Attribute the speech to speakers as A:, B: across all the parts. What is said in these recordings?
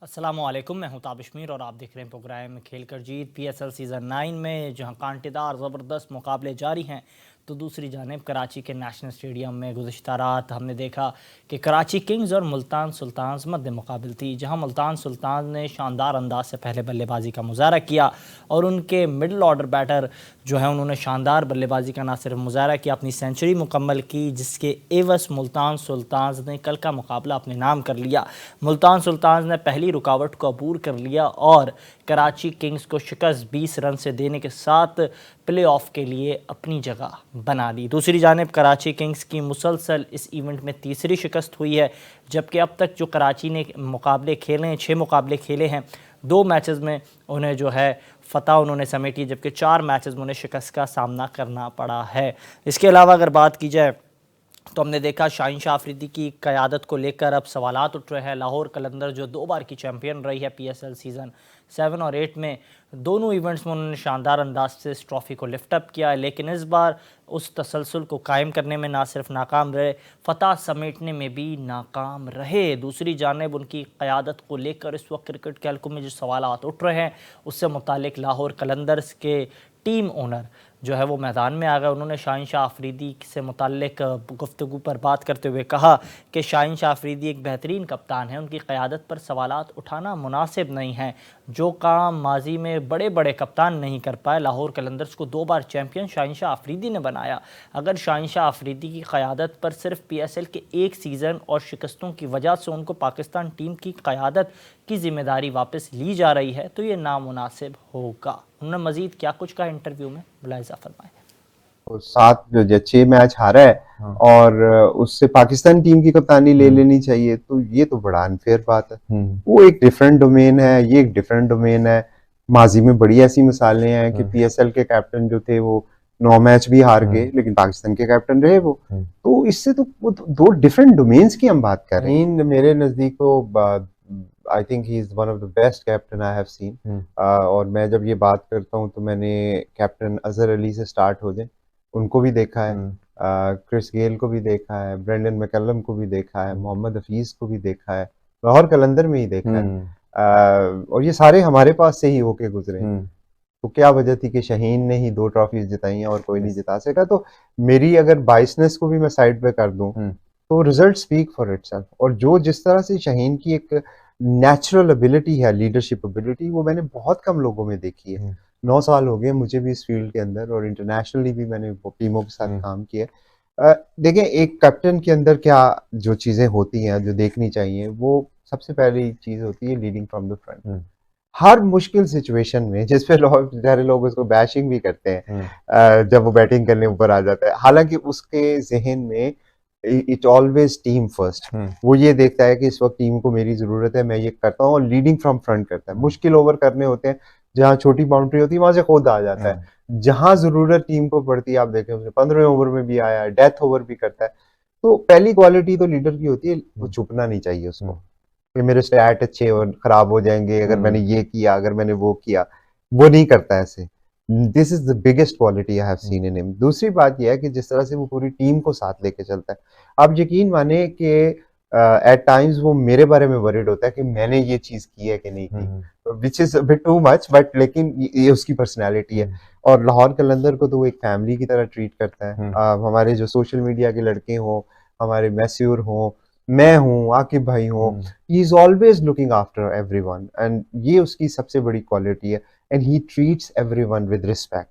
A: अस्सलामुअलैकुम, मैं हूं ताबिश और आप देख रहे हैं प्रोग्राम खेल कर जीत पीएसएल सीज़न 9 में, जहां कांटेदार ज़बरदस्त मुकाबले जारी हैं। तो दूसरी जानिब कराची के नेशनल स्टेडियम में गुज़िश्ता रात हमने देखा कि कराची किंग्स और मुल्तान सुल्तान्स मद्दे मुकाबिल थी, जहां मुल्तान सुल्तान ने शानदार अंदाज से पहले बल्लेबाजी का मुजाहरा किया और उनके मिडल ऑर्डर बैटर जो है उन्होंने शानदार बल्लेबाजी का ना सिर्फ मुजाहरा किया, अपनी सेंचुरी मुकम्मल की, जिसके एवज मुल्तान सुल्तान्स ने कल का मुकाबला अपने नाम कर लिया। मुल्तान सुल्तान्स ने पहली रुकावट को अबूर कर लिया और कराची किंग्स को शिकस्त 20 रन से देने के साथ प्लेऑफ के लिए अपनी जगह बना ली। दूसरी जानिब कराची किंग्स की मुसलसल इस इवेंट में तीसरी शिकस्त हुई है, जबकि अब तक जो कराची ने मुकाबले खेले हैं, 6 मुकाबले खेले हैं, 2 मैचेस में उन्हें जो है फ़तह उन्होंने समेटी, जबकि 4 मैचेस में उन्हें शिकस्त का सामना करना पड़ा है। इसके अलावा अगर बात की जाए तो हमने देखा शाहीन शाह अफरीदी की क़यादत को लेकर अब सवालात उठ रहे हैं। लाहौर कलंदर जो 2 बार की चैम्पियन रही है पीएसएल सीज़न 7 और 8 में, दोनों इवेंट्स में उन्होंने शानदार अंदाज से इस ट्रॉफ़ी को लिफ्ट अप किया है, लेकिन इस बार उस तसलसल को कायम करने में ना सिर्फ नाकाम रहे, फ़तह समेटने में भी नाकाम रहे। दूसरी जानिब उनकी क़यादत को लेकर इस वक्त क्रिकेट के हल्कों में जो सवालात उठ रहे हैं, उससे मुतालिक लाहौर कलंदर्स के टीम ओनर जो है वो मैदान में आ गए। उन्होंने शाहीन शाह अफरीदी से मुताल्लिक गुफ्तगू पर बात करते हुए कहा कि शाहीन शाह अफरीदी एक बेहतरीन कप्तान है, उनकी क़यादत पर सवालात उठाना मुनासिब नहीं है। जो काम माजी में बड़े बड़े कप्तान नहीं कर पाए, लाहौर कलंदर्स को 2 बार चैम्पियन शाहीन शाह अफरीदी ने बनाया। अगर शाहीन शाह अफरीदी की क़यादत पर सिर्फ पीएसएल के एक सीज़न और शिकस्तों की वजह से उनको पाकिस्तान टीम की क़यादत की ज़िम्मेदारी वापस ली जा रही है, तो ये नामुनासिब होगा। उन्होंने मज़ीद क्या कुछ कहा इंटरव्यू में, मुलाहिज़ा फरमाएं।
B: और 7 जो 6 मैच हारा है और उससे पाकिस्तान टीम की कप्तानी ले लेनी चाहिए, तो ये तो बड़ा अनफेयर बात है। वो एक डिफरेंट डोमेन है, ये एक डिफरेंट डोमेन है। माजी में बड़ी ऐसी मिसालें हैं कि पीएसएल के कैप्टन जो थे वो 9 मैच भी हार गए, लेकिन पाकिस्तान के कैप्टन रहे वो। तो इससे तो वो 2 डिफरेंट डोमेन्स की हम बात कर रहे हैं। मेरे नजदीक तो I think he is one of the best captain I have seen. और मैं जब ये बात करता हूँ तो मैंने कैप्टन अजहर अली से स्टार्ट हो जाए, उनको भी देखा है, क्रिस गेल को भी देखा है, ब्रेंडन मैकलम को भी देखा है, मोहम्मद हफीज को भी देखा है, लाहौर कलंदर में ही देखा है। और ये सारे हमारे पास से ही होके गुजरे। तो क्या वजह थी कि शाहीन ने ही 2 ट्रॉफीज जिताई हैं और कोई नहीं जिता सका? तो मेरी अगर बाइसनेस को भी मैं साइड पे कर दूं तो रिजल्ट स्पीक फॉर इटसेल्फ। और जो जिस तरह से शाहीन की एक नेचुरल एबिलिटी है, लीडरशिप एबिलिटी, वो मैंने बहुत कम लोगों में देखी है। 9 साल हो गए मुझे भी इस फील्ड के अंदर, और इंटरनेशनली भी मैंने टीमों के साथ काम किया। देखें, एक कैप्टन के अंदर क्या जो चीजें होती हैं जो देखनी चाहिए, वो सबसे पहली चीज होती है लीडिंग फ्रॉम द फ्रंट। हर मुश्किल सिचुएशन में, जिस पे सारे लोग उसको बैशिंग भी करते हैं जब वो बैटिंग करने ऊपर आ जाता है, हालांकि उसके जहन में इट ऑलवेज टीम फर्स्ट। वो ये देखता है कि इस वक्त टीम को मेरी जरूरत है, मैं ये करता हूँ, और लीडिंग फ्रॉम फ्रंट करता है। मुश्किल ओवर करने होते हैं, जहाँ छोटी बाउंड्री होती है वहां से खुद आ जाता है। जहां जरूरत टीम को पड़ती है, आप देखें उसने 15वें ओवर में भी आया, डेथ ओवर भी करता है। तो पहली क्वालिटी तो लीडर की होती है, वो चुपना नहीं चाहिए उसको कि मेरे स्टैट अच्छे और खराब हो जाएंगे अगर मैंने ये किया, अगर मैंने वो किया। वो नहीं करता ऐसे। This is the biggest quality I have seen in him. दूसरी बात यह है कि जिस तरह से वो पूरी टीम को साथ लेके चलता है, आप यकीन माने कि एट टाइम्स वो मेरे बारे में वरीड होता है कि मैंने ये चीज की है कि नहीं की, which is bit too much, but लेकिन ये उसकी पर्सनैलिटी है। और लाहौर कलंदर को तो वो एक फैमिली की तरह ट्रीट करता है। हमारे जो सोशल मीडिया के लड़के हों, हमारे मैस्यूर हों, मैं हूँ, आकिब भाई हो, he is always looking after everyone, and ये उसकी सबसे बड़ी क्वालिटी है। And he treats everyone with respect.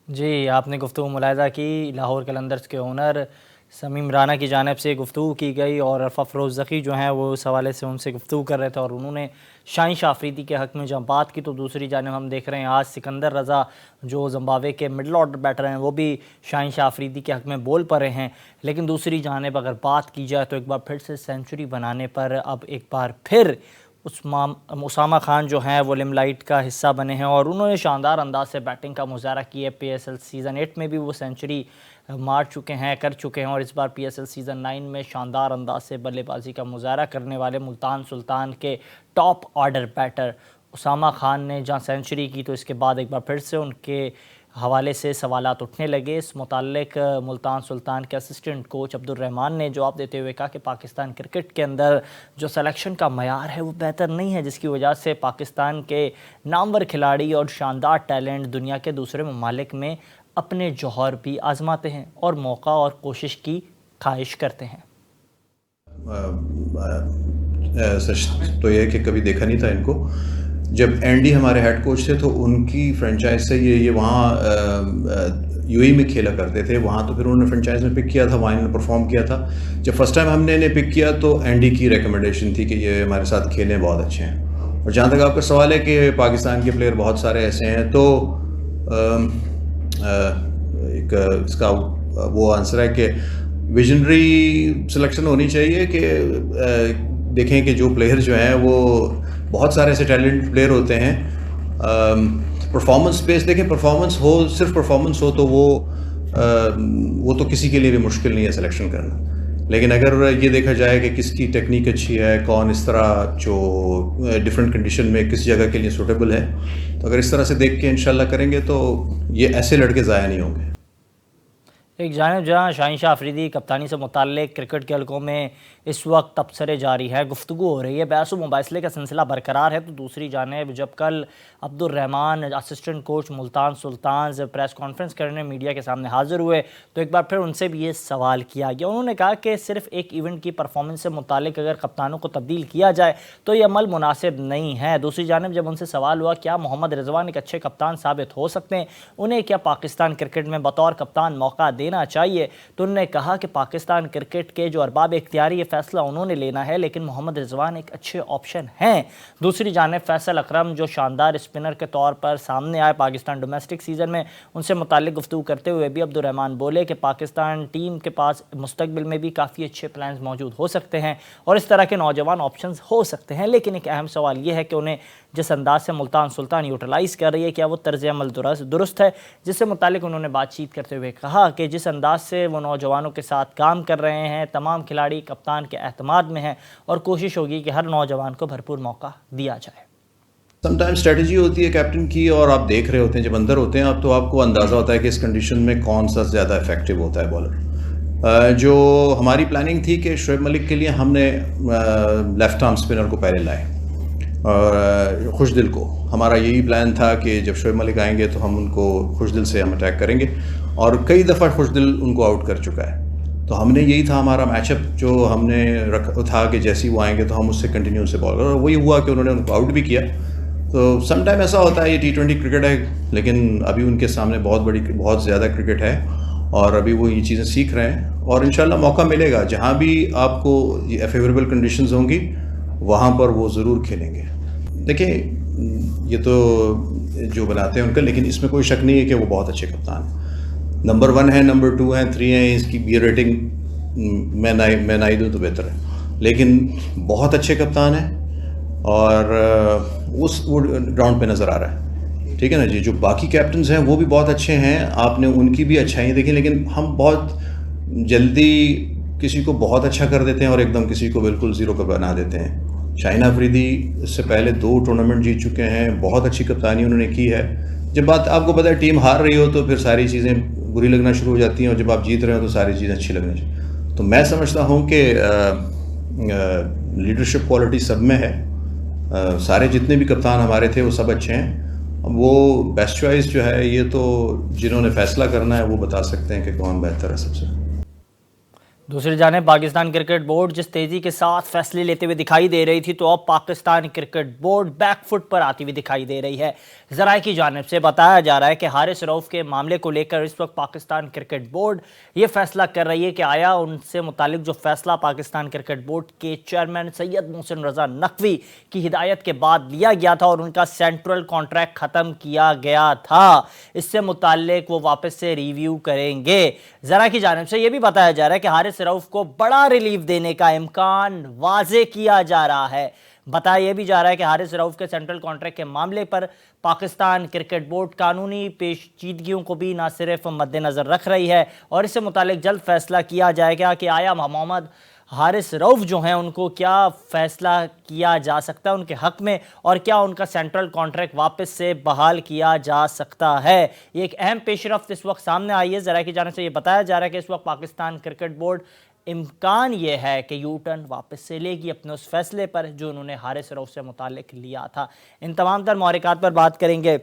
A: जी, आपने गुफ्तगू मुलाहिज़ा की लाहौर कलंदर्स के ओनर समीम राना की जानिब से गुफ्तगू की गई और फ़फ़रोज़ ज़की जो हैं वो इस हवाले से उनसे गुफ्तगू कर रहे थे और उन्होंने शाहीन शाह अफरीदी के हक़ में जब बात की, तो दूसरी जानिब हम देख रहे हैं आज सिकंदर रज़ा जो ज़िम्बाब्वे के मिडल ऑर्डर बैटर हैं, वो भी शाहीन शाह अफरीदी के हक़ में बोल पड़े हैं। लेकिन दूसरी जानिब अगर बात की जाए तो एक बार फिर से सेंचुरी बनाने पर अब एक बार फिर उसामा खान जो हैं वो लिमलाइट का हिस्सा बने हैं और उन्होंने शानदार अंदाज से बैटिंग का मुजाहरा किया। पीएसएल सीज़न 8 में भी वो सेंचुरी मार चुके हैं, कर चुके हैं, और इस बार पीएसएल सीज़न 9 में शानदार अंदाज से बल्लेबाजी का मुजाहरा करने वाले मुल्तान सुल्तान के top order batter Usama Khan ने जहां सेंचुरी की, तो इसके बाद एक बार फिर से उनके हवाले से सवालात उठने लगे। इस मुताल्लिक मुल्तान सुल्तान के असिस्टेंट कोच अब्दुल रहमान ने जवाब देते हुए कहा कि पाकिस्तान क्रिकेट के अंदर जो सिलेक्शन का मयार है वो बेहतर नहीं है, जिसकी वजह से पाकिस्तान के नामवर खिलाड़ी और शानदार टैलेंट दुनिया के दूसरे ममालिक में अपने जौहर भी आजमाते हैं और मौका और कोशिश की ख्वाहिश करते हैं।
C: सच तो यह है कि कभी देखा नहीं था इनको। जब एंडी हमारे हेड कोच थे तो उनकी फ्रेंचाइज से ये वहाँ यूएई में खेला करते थे, वहाँ तो फिर उन्होंने फ्रेंचाइज में पिक किया था, वहाँ इन्होंने परफॉर्म किया था। जब फर्स्ट टाइम हमने इन्हें पिक किया तो एंडी की रिकमेंडेशन थी कि ये हमारे साथ खेलें, बहुत अच्छे हैं। और जहाँ तक आपका सवाल है कि पाकिस्तान के प्लेयर बहुत सारे ऐसे हैं, तो एक इसका वो आंसर है कि विजनरी सिलेक्शन होनी चाहिए कि देखें कि जो प्लेयर जो हैं वो बहुत सारे ऐसे टैलेंट प्लेयर होते हैं। परफॉर्मेंस बेस देखें, परफॉर्मेंस हो, सिर्फ परफॉर्मेंस हो तो वो तो किसी के लिए भी मुश्किल नहीं है सिलेक्शन करना। लेकिन अगर ये देखा जाए कि किसकी टेक्निक अच्छी है, कौन इस तरह जो डिफरेंट कंडीशन में किस जगह के लिए सूटेबल है, तो अगर इस तरह से देख के इंशाल्लाह करेंगे तो ये ऐसे लड़के ज़ाया नहीं होंगे।
A: एक जानिब जहाँ शाहीन शाह अफरीदी कप्तानी से मुताल्लिक क्रिकेट के हलकों में इस वक्त तबसरे जारी है, गुफ्तगू हो रही है, बहस व मुबासले का सिलसिला बरकरार है, तो दूसरी जानिब जब कल अब्दुल रहमान असिस्टेंट कोच मुल्तान सुल्तान से प्रेस कॉन्फ्रेंस करने मीडिया के सामने हाजिर हुए तो एक बार फिर उनसे भी ये सवाल किया गया। उन्होंने कहा कि सिर्फ एक इवेंट की परफॉर्मेंस से मुताल्लिक अगर कप्तानों को तब्दील किया जाए तो ये अमल मुनासिब नहीं है। दूसरी जानिब जब उनसे सवाल हुआ क्या मोहम्मद रिजवान एक अच्छे कप्तान साबित हो सकते हैं, उन्हें क्या पाकिस्तान क्रिकेट में बतौर कप्तान मौका देना चाहिए, तो उन्होंने कहा कि पाकिस्तान क्रिकेट के जो अरबाब इख्तियारी ये फैसला उन्होंने लेना है, लेकिन मोहम्मद रिजवान एक अच्छे ऑप्शन हैं। दूसरी जानिब फैसल अकरम जो शानदार स्पिनर के तौर पर सामने आए पाकिस्तान डोमेस्टिक सीज़न में, उनसे मुताल्लिक गुफ्तगू करते हुए भी अब्दुल रहमान बोले कि पाकिस्तान टीम के पास मुस्तकबिल में भी काफ़ी अच्छे प्लान्स मौजूद हो सकते हैं और इस तरह के नौजवान ऑप्शंस हो सकते हैं, लेकिन एक अहम सवाल ये है कि उन्हें जिस अंदाज से मुल्तान सुल्तान यूटिलाइज़ कर रही है क्या वो तर्ज अमल दुरुस्त है, जिससे मुताल्लिक उन्होंने बातचीत करते हुए कहा कि जिस अंदाज से वो नौजवानों के साथ काम कर रहे हैं, तमाम खिलाड़ी कप्तान के एतमाद में हैं और कोशिश होगी कि हर नौजवान को भरपूर मौका दिया जाए।
C: समटाइम्स स्ट्रेटजी होती है कैप्टन की और आप देख रहे होते हैं, जब अंदर होते हैं आप तो आपको अंदाज़ा होता है कि इस कंडीशन में कौन सा ज़्यादा इफेक्टिव होता है बॉलर। जो हमारी प्लानिंग थी कि शोएब मलिक के लिए हमने लेफ्ट आर्म स्पिनर को पहले लाए और खुशदिल को, हमारा यही प्लान था कि जब शोएब मलिक आएंगे तो हम उनको खुशदिल से हम अटैक करेंगे और कई दफ़ा खुशदिल उनको आउट कर चुका है। तो हमने यही था हमारा मैचअप जो हमने रखा था कि जैसे ही वो आएंगे तो हम उससे कंटिन्यू से बॉल करें, और वही हुआ कि उन्होंने उनको आउट भी किया। तो सम टाइम ऐसा होता है, ये T20 क्रिकेट है, लेकिन अभी उनके सामने बहुत ज़्यादा क्रिकेट है और अभी वो ये चीज़ें सीख रहे हैं और इंशाल्लाह मौका मिलेगा। जहाँ भी आपको ये फेवरेबल कंडीशंस होंगी वहाँ पर वो ज़रूर खेलेंगे। देखिए ये तो जो बनाते हैं उनका, लेकिन इसमें कोई शक नहीं है कि वो बहुत अच्छे कप्तान हैं। नंबर 1 है, नंबर 2 है, 3 है, इसकी बी रेटिंग मैं नहीं दूँ तो बेहतर है, लेकिन बहुत अच्छे कप्तान हैं और वो ग्राउंड पे नज़र आ रहा है। ठीक है ना जी। जो बाकी कैप्टन्स हैं वो भी बहुत अच्छे हैं, आपने उनकी भी अच्छाइयाँ देखी, लेकिन हम बहुत जल्दी किसी को बहुत अच्छा कर देते हैं और एकदम किसी को बिल्कुल ज़ीरो का बना देते हैं। शाहीन अफरीदी इससे पहले 2 टूर्नामेंट जीत चुके हैं, बहुत अच्छी कप्तानी उन्होंने की है। जब बात आपको पता है टीम हार रही हो तो फिर सारी चीज़ें बुरी लगना शुरू हो जाती हैं और जब आप जीत रहे हो तो सारी चीज़ें अच्छी लगनी चाहिए। तो मैं समझता हूँ कि लीडरशिप क्वालिटी सब में है। सारे जितने भी कप्तान हमारे थे वो सब अच्छे हैं। वो बेस्ट चॉइस जो है ये तो जिन्होंने फैसला करना है वो बता सकते हैं कि कौन बेहतर है सबसे।
A: दूसरी जानिब पाकिस्तान क्रिकेट बोर्ड जिस तेज़ी के साथ फैसले लेते हुए दिखाई दे रही थी, तो अब पाकिस्तान क्रिकेट बोर्ड बैकफुट पर आती हुई दिखाई दे रही है। ज़राए की जानिब से बताया जा रहा है कि हारिस रऊफ़ के मामले को लेकर इस वक्त पाकिस्तान क्रिकेट बोर्ड ये फैसला कर रही है कि आया उनसे मुतालिक जो फैसला पाकिस्तान क्रिकेट बोर्ड के चेयरमैन सैयद मोहसिन रज़ा नकवी की हिदायत के बाद लिया गया था और उनका सेंट्रल कॉन्ट्रैक्ट ख़त्म किया गया था, इससे मुतालिक वो वापस से रिव्यू करेंगे। ज़रा की जानिब से ये भी बताया जा रहा है कि हारिस रऊफ़ को बड़ा रिलीफ देने का इम्कान वाज़े किया जा रहा है। बताया यह भी जा रहा है कि हारिस रऊफ़ के सेंट्रल कॉन्ट्रैक्ट के मामले पर पाकिस्तान क्रिकेट बोर्ड कानूनी पेचीदगियों को भी न सिर्फ मद्देनज़र रख रही है और इससे मुतालिक जल्द फैसला किया जाएगा कि आया मोहम्मद हारिस रऊफ जो हैं उनको क्या फैसला किया जा सकता है उनके हक में, और क्या उनका सेंट्रल कॉन्ट्रैक्ट वापस से बहाल किया जा सकता है। ये एक अहम पेशरफ्त इस वक्त सामने आई है। ज़रा की जानिब से ये बताया जा रहा है कि इस वक्त पाकिस्तान क्रिकेट बोर्ड इम्कान ये है कि यू टर्न वापस से लेगी अपने उस फैसले पर जो उन्होंने हारिस रऊफ से मुताल्लिक लिया था। इन तमाम तर महरिकात पर बात करेंगे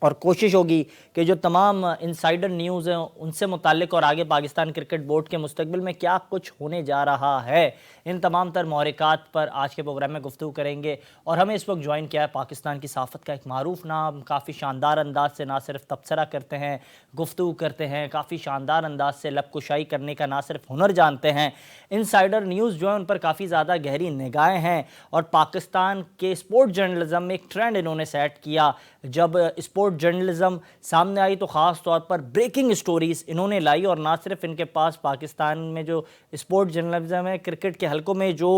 A: और कोशिश होगी कि जो तमाम इंसाइडर न्यूज़ हैं उनसे मुताल्लिक और आगे पाकिस्तान क्रिकेट बोर्ड के मुस्तकबिल में क्या कुछ होने जा रहा है, इन तमाम तर महरिकात पर आज के प्रोग्राम में गुफ्तगू करेंगे। और हमें इस वक्त ज्वाइन किया है पाकिस्तान की सहाफ़त का एक मारूफ नाम, काफ़ी शानदार अंदाज से ना सिर्फ तबसरा करते हैं, गुफ्तगू करते हैं, काफ़ी शानदार अंदाज से लबकुशाई करने का ना सिर्फ हुनर जानते हैं। इंसाइडर न्यूज़ जो है उन पर काफ़ी ज़्यादा गहरी निगाहें हैं और पाकिस्तान के स्पोर्ट जर्नलिज्म में एक ट्रेंड इन्होंने सेट किया। जब स्पोर्ट जर्नलिज्म सामने आई तो ख़ास तौर पर ब्रेकिंग स्टोरीज़ इन्होंने लाई, और ना सिर्फ इनके पास पाकिस्तान में जो स्पोर्ट जर्नलिज्म है, क्रिकेट के हलकों में जो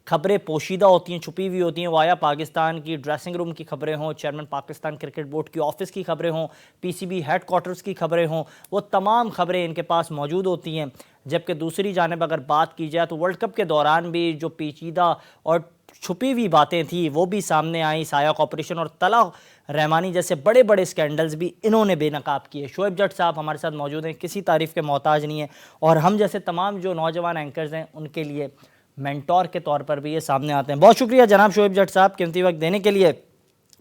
A: खबरें पोशीदा होती हैं, छुपी हुई होती हैं, वो आया पाकिस्तान की ड्रेसिंग रूम की खबरें हों, चेयरमैन पाकिस्तान क्रिकेट बोर्ड की ऑफिस की खबरें हों, PCB हेड क्वार्टर्स की खबरें हों, वो तमाम खबरें इनके पास मौजूद होती हैं। जबकि दूसरी जानिब अगर बात की जाए तो वर्ल्ड कप के दौरान भी जो पेचीदा और छुपी हुई बातें थी वो भी सामने आई। साया कॉर्पोरेशन और तला रहमानी जैसे बड़े बड़े स्कैंडल्स भी इन्होंने बेनकाब किए। शोएब जट साहब हमारे साथ मौजूद हैं, किसी तारीफ़ के मोहताज नहीं है, और हम जैसे तमाम जो नौजवान एंकर्स हैं उनके लिए मेंटोर के तौर पर भी ये सामने आते हैं। बहुत शुक्रिया जनाब शोएब जट साहब कीमती वक्त देने के लिए।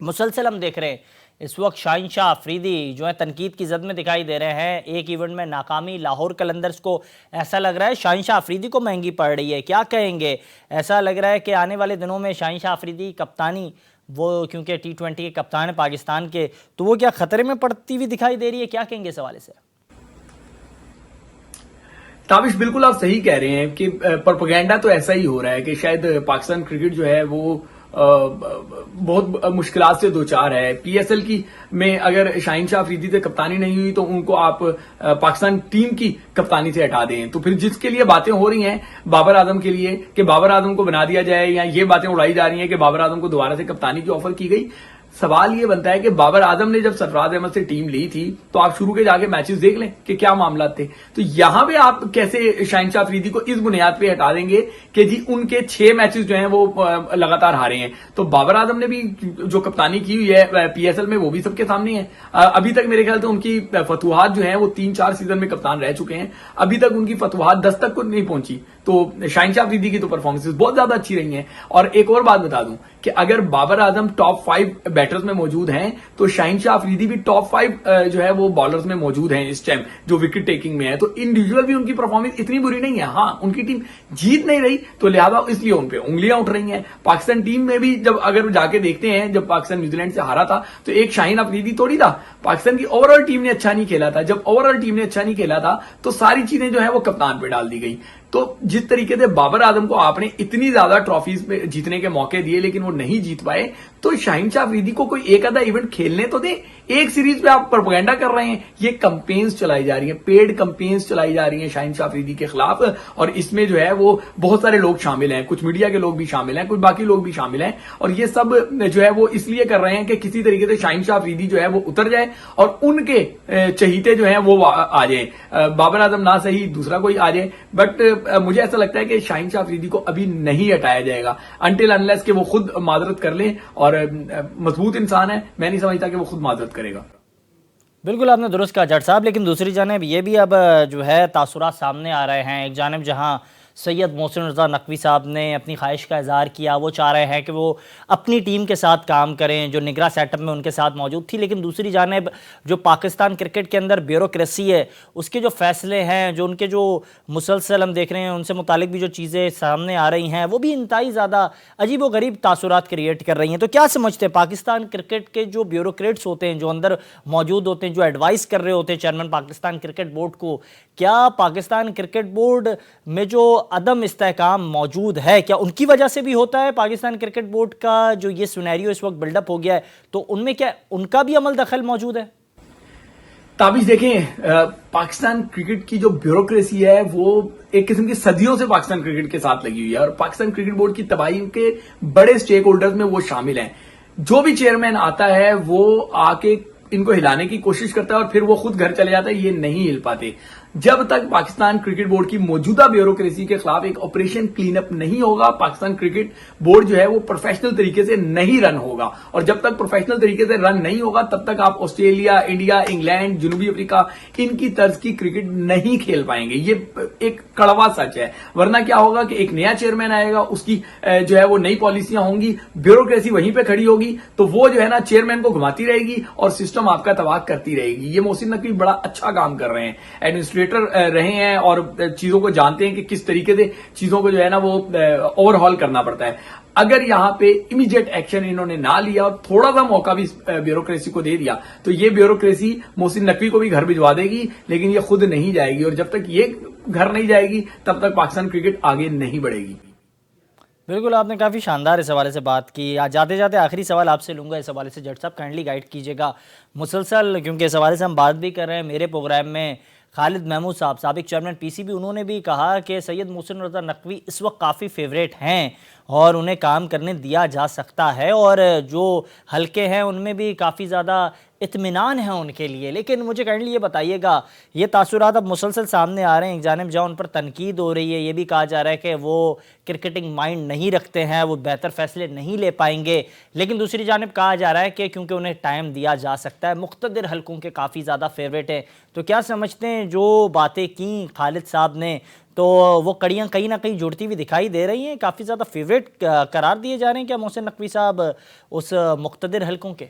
A: मुसलसल हम देख रहे हैं इस वक्त शाहीन शाह अफरीदी जो है तनकीद की जद में दिखाई दे रहे हैं। एक इवेंट में नाकामी लाहौर कलंदर्स को ऐसा लग रहा है शाहीन शाह अफरीदी को महंगी पड़ रही है, क्या कहेंगे? ऐसा लग रहा है कि आने वाले दिनों में शाहीन शाह अफरीदी कप्तानी, वो क्योंकि T20 के कप्तान है पाकिस्तान के, तो वो क्या खतरे में पड़ती हुई दिखाई दे रही है? क्या कहेंगे इस हवाले से?
D: ताबिश, बिल्कुल आप सही कह रहे हैं कि प्रोपेगेंडा तो ऐसा ही हो रहा है कि शायद पाकिस्तान क्रिकेट जो है वो बहुत मुश्किलात से दो चार है। PSL की में अगर शाहीन शाह अफरीदी से कप्तानी नहीं हुई तो उनको आप पाकिस्तान टीम की कप्तानी से हटा दें, तो फिर जिसके लिए बातें हो रही हैं बाबर आजम के लिए कि बाबर आजम को बना दिया जाए, या ये बातें उड़ाई जा रही हैं कि बाबर आजम को दोबारा से कप्तानी की ऑफर की गई, सवाल ये बनता है कि बाबर आजम ने जब सरफराज अहमद से टीम ली थी तो आप शुरू के जाके मैचेस देख लें कि क्या मामला थे। तो यहां पे आप कैसे शाहीन शाह अफरीदी को इस बुनियाद पे हटा देंगे कि जी उनके 6 मैचेस जो हैं वो लगातार हारे हैं। तो बाबर आजम ने भी जो कप्तानी की हुई है PSL में वो भी सबके सामने है। अभी तक मेरे ख्याल से उनकी फतवाहत जो है वो 3-4 सीजन में कप्तान रह चुके हैं, अभी तक उनकी फतवाहत 10 तक को नहीं पहुंची। तो शाहीन शाह अफरीदी की तो परफॉर्मेंसेस बहुत ज्यादा अच्छी रही हैं। और एक और बात बता दूं कि अगर बाबर आजम टॉप 5 बैटर्स में मौजूद हैं तो शाहीन शाह अफरीदी भी टॉप 5 जो है वो बॉलर्स में मौजूद हैं इस टाइम जो विकेट टेकिंग में है। तो इंडिविजुअल भी उनकी परफॉर्मेंस इतनी बुरी नहीं है। हाँ, उनकी टीम जीत नहीं रही तो लिहाजा इसलिए उन पे उंगलियां उठ रही हैं। पाकिस्तान टीम में भी जब अगर जाके देखते हैं, जब पाकिस्तान न्यूजीलैंड से हारा था तो एक शाहीन अफरीदी थोड़ी था, पाकिस्तान की ओवरऑल टीम ने अच्छा नहीं खेला था। जब ओवरऑल टीम ने अच्छा नहीं खेला था तो सारी चीजें जो है वो कप्तान पे डाल दी गई। तो जिस तरीके से बाबर आजम को आपने इतनी ज्यादा ट्रॉफीज में जीतने के मौके दिए लेकिन वो नहीं जीत पाए, तो शाहीन शाह अफरीदी को कोई एक आधा इवेंट खेलने तो दे। एक सीरीज पे आप प्रोपेगेंडा कर रहे हैं, ये कंपेन्स चलाई जा रही हैं, पेड कंपेन्स चलाई जा रही हैं शाहीन शाह अफरीदी के खिलाफ, और इसमें जो है वो बहुत सारे लोग शामिल हैं, कुछ मीडिया के लोग भी शामिल हैं, कुछ बाकी लोग भी शामिल हैं, और ये सब जो है वो इसलिए कर रहे हैं कि किसी तरीके से शाहीन शाह अफरीदी जो है वो उतर जाए और उनके चहीते जो है वो आ जाए। बाबर आजम ना सही दूसरा कोई आ जाए, बट मुझे ऐसा लगता है कि शाहीन शाह अफरीदी को अभी नहीं हटाया जाएगा अनटिल अनलेस कि वो खुद माजरत कर ले, और मजबूत इंसान है, मैं नहीं समझता कि वो खुद माजरत करेगा।
A: बिल्कुल आपने दुरुस्त कहा जट साहब, लेकिन दूसरी जानिब ये भी अब जो है तासुरात सामने आ रहे हैं। एक जानिब जहां सैयद मोहसिन रज़ा नकवी साहब ने अपनी ख्वाहिश का इज़हार किया, वो चाह रहे हैं कि वो अपनी टीम के साथ काम करें जो निगरां सेटअप में उनके साथ मौजूद थी, लेकिन दूसरी जानिब जो पाकिस्तान क्रिकेट के अंदर ब्यूरोक्रेसी है उसके जो फैसले हैं, जो उनके जो मुसलसल हम देख रहे हैं, उनसे मुतालिक भी जो चीज़ें सामने आ रही हैं वो भी इंतहाई ज़्यादा अजीब व गरीब तासुरात क्रिएट कर रही हैं। तो क्या समझते हैं पाकिस्तान क्रिकेट के जो ब्यूरोक्रेट्स होते हैं, जो अंदर मौजूद होते हैं, जो एडवाइस कर रहे होते हैं चेयरमैन पाकिस्तान क्रिकेट बोर्ड को, क्या पाकिस्तान क्रिकेट बोर्ड में जो अदम इस्तेहकाम मौजूद है क्या उनकी वजह से भी होता है? पाकिस्तान क्रिकेट बोर्ड का जो ये सिनेरियो इस वक्त बिल्डअप हो गया है तो उनमें क्या उनका भी अमल दखल मौजूद है?
D: ताबिश देखें, पाकिस्तान क्रिकेट की जो ब्यूरोक्रेसी है वो एक किस्म की सदियों से पाकिस्तान क्रिकेट के साथ लगी हुई है, और पाकिस्तान क्रिकेट बोर्ड की तबाही के बड़े स्टेक होल्डर्स में वो शामिल हैं। जो भी चेयरमैन आता है वो आके इनको हिलाने की कोशिश करता है और फिर वो खुद घर चले जाता है, ये नहीं हिल पाते। जब तक पाकिस्तान क्रिकेट बोर्ड की मौजूदा ब्यूरोक्रेसी के खिलाफ एक ऑपरेशन क्लीन अप नहीं होगा, पाकिस्तान क्रिकेट बोर्ड जो है वो प्रोफेशनल तरीके से नहीं रन होगा। और जब तक प्रोफेशनल तरीके से रन नहीं होगा तब तक आप ऑस्ट्रेलिया, इंडिया, इंग्लैंड, जनूबी अफ्रीका इनकी तर्ज की क्रिकेट नहीं खेल पाएंगे। ये एक कड़वा सच है। वरना क्या होगा कि एक नया चेयरमैन आएगा, उसकी जो है वो नई पॉलिसियां होंगी, ब्यूरोक्रेसी वहीं पे खड़ी होगी, तो वो जो है ना चेयरमैन को घुमाती रहेगी और सिस्टम आपका तबाह करती रहेगी। ये मोहसिन नकवी बड़ा अच्छा काम कर रहे हैं, एडमिनिस्ट्रेटर रहे हैं और चीजों को जानते हैं कि किस तरीके से चीजों को जो है ना वो ओवरहॉल करना पड़ता है। अगर यहां पे इमीडिएट एक्शन इन्होंने ना लिया और थोड़ा सा मौका भी ब्यूरोक्रेसी को दे दिया तो ये ब्यूरोक्रेसी मोहसिन नकवी को भी घर भिजवा देगी, लेकिन ये खुद नहीं जाएगी। और जब तक ये घर नहीं जाएगी तब तक पाकिस्तान क्रिकेट आगे नहीं बढ़ेगी।
A: बिल्कुल, आपने काफ़ी शानदार इस हवाले से बात की। जाते जाते आखिरी सवाल आपसे लूँगा इस हवाले से, जट साहब काइंडली गाइड कीजिएगा मुसलसल, क्योंकि इस हवाले से हम बात भी कर रहे हैं। मेरे प्रोग्राम में खालिद महमूद साहब, साबिक चेयरमैन पीसीबी, उन्होंने भी कहा कि सैयद मोहसिन रज़ा नकवी इस वक्त काफ़ी फेवरेट हैं और उन्हें काम करने दिया जा सकता है, और जो हल्के हैं उनमें भी काफ़ी ज़्यादा इत्मीनान है उनके लिए। लेकिन मुझे काइंडली ये बताइएगा, ये तासुरात अब मुसलसल सामने आ रहे हैं, एक जानिब जहाँ उन पर तनकीद हो रही है, ये भी कहा जा रहा है कि वो क्रिकेटिंग माइंड नहीं रखते हैं, वो बेहतर फैसले नहीं ले पाएंगे, लेकिन दूसरी जानिब कहा जा रहा है कि क्योंकि उन्हें टाइम दिया जा सकता है, मुख्तदिर हल्कों के काफ़ी ज़्यादा फेवरेट हैं। तो क्या समझते हैं जो बातें की खालिद साहब ने, तो वो कड़ियाँ कहीं ना कहीं जुड़ती हुई दिखाई दे रही हैं? काफ़ी ज़्यादा फेवरेट करार दिए जा रहे हैं क्या मोहसिन नकवी साहब उस मुख्तदिर हल्कों के?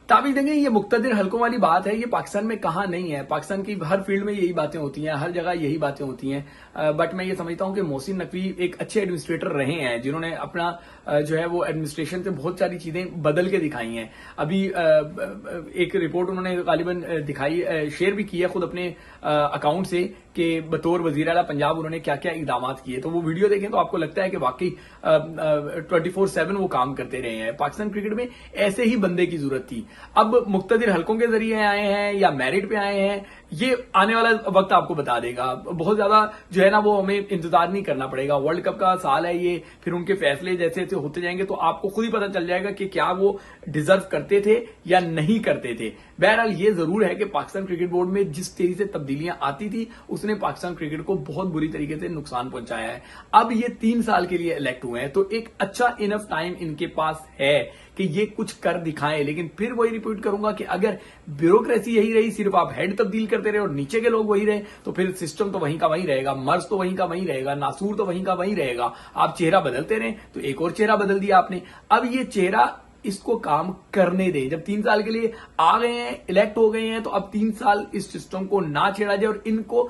D: ताबीज़ देंगे, ये मुक्तदिर हल्कों वाली बात है, ये पाकिस्तान में कहाँ नहीं है। पाकिस्तान की हर फील्ड में यही बातें होती हैं, हर जगह यही बातें होती हैं। बट मैं ये समझता हूँ कि मोहसिन नकवी एक अच्छे एडमिनिस्ट्रेटर रहे हैं, जिन्होंने अपना जो है वो एडमिनिस्ट्रेशन से बहुत सारी चीजें बदल के दिखाई हैं। अभी एक रिपोर्ट उन्होंने गालिबन दिखाई, शेयर भी की है खुद अपने अकाउंट से, कि बतौर वजीर आला पंजाब उन्होंने क्या क्या इकदाम किए। तो वो वीडियो देखें तो आपको लगता है कि वाकई 24/7 वो काम करते रहे हैं। पाकिस्तान क्रिकेट में ऐसे ही बंदे की जरूरत थी। अब मुख्तदिर हल्कों के जरिए आए हैं या मेरिट पे आए हैं, ये आने वाला वक्त आपको बता देगा। बहुत ज्यादा जो है ना वो हमें इंतजार नहीं करना पड़ेगा। वर्ल्ड कप का साल है ये, फिर उनके फैसले जैसे जैसे होते जाएंगे तो आपको खुद ही पता चल जाएगा कि क्या वो डिजर्व करते थे या नहीं करते थे। बहरहाल ये जरूर है कि पाकिस्तान क्रिकेट बोर्ड में जिस तेजी से तब्दीलियां आती थी उसने पाकिस्तान क्रिकेट को बहुत बुरी तरीके से नुकसान पहुंचाया है। अब ये 3 साल के लिए इलेक्ट हुए हैं तो एक अच्छा इनफ टाइम इनके पास है कि ये कुछ कर दिखाएं। लेकिन फिर वही रिपीट करूंगा कि अगर ब्यूरोक्रेसी यही रही, सिर्फ आप हेड तब्दील करते रहे और नीचे के लोग वही रहे, तो फिर सिस्टम तो वहीं का वहीं रहेगा, मर्ज तो वहीं का वहीं रहेगा, नासूर तो वहीं का वहीं रहेगा। आप चेहरा बदलते रहे तो एक और चेहरा बदल दिया आपने। अब ये चेहरा इसको काम करने दे। जब 3 साल के लिए आ गए हैं, इलेक्ट हो गए हैं, तो अब 3 साल इस सिस्टम को ना छेड़ा जाए और इनको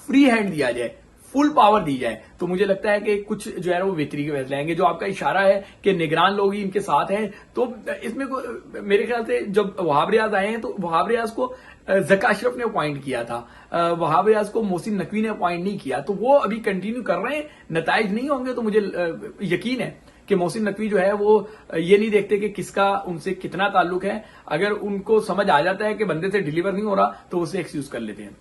D: फ्री हैंड दिया जाए, फुल पावर दी जाए। तो मुझे लगता है कि कुछ जो है वो बेहतरी के फैसले आएंगे। जो आपका इशारा है कि निगरान लोग ही इनके साथ हैं, तो इसमें मेरे ख्याल से जब वहाब रियाज आए हैं तो वहाब रियाज को ज़का अशरफ ने अपॉइंट किया था, वहाब रियाज को मोहसिन नकवी ने अपॉइंट नहीं किया, तो वो अभी कंटिन्यू कर रहे हैं। नताइज नहीं होंगे तो मुझे यकीन है कि मोहसिन नकवी जो है वो ये नहीं देखते कि किसका उनसे कितना ताल्लुक है। अगर उनको समझ आ जाता है कि बंदे से डिलीवर नहीं हो रहा तो उसे एक्सक्यूज कर लेते हैं।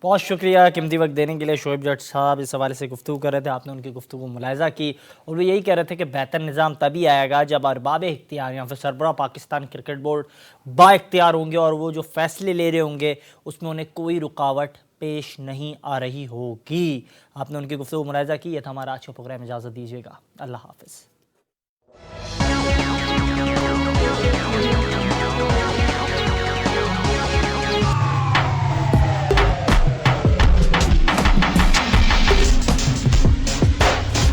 A: बहुत शुक्रिया कीमती वक्त देने के लिए। शोएब जट साहब इस हवाले से गुफ्तगू कर रहे थे, आपने उनकी गुफ्तगू को मुलाहिज़ा की और वो यही कह रहे थे कि बेहतर निज़ाम तभी आएगा जब अरबाब इख्तियार या फिर सरबराह पाकिस्तान क्रिकेट बोर्ड बाइख्तियार होंगे और वो जो फैसले ले रहे होंगे उसमें उन्हें कोई रुकावट पेश नहीं आ रही होगी। आपने उनकी गुफ्तगू मुलाहिज़ा की। यह था हमारा आज का प्रोग्राम। इजाज़त दीजिएगा। अल्लाह हाफ़िज़।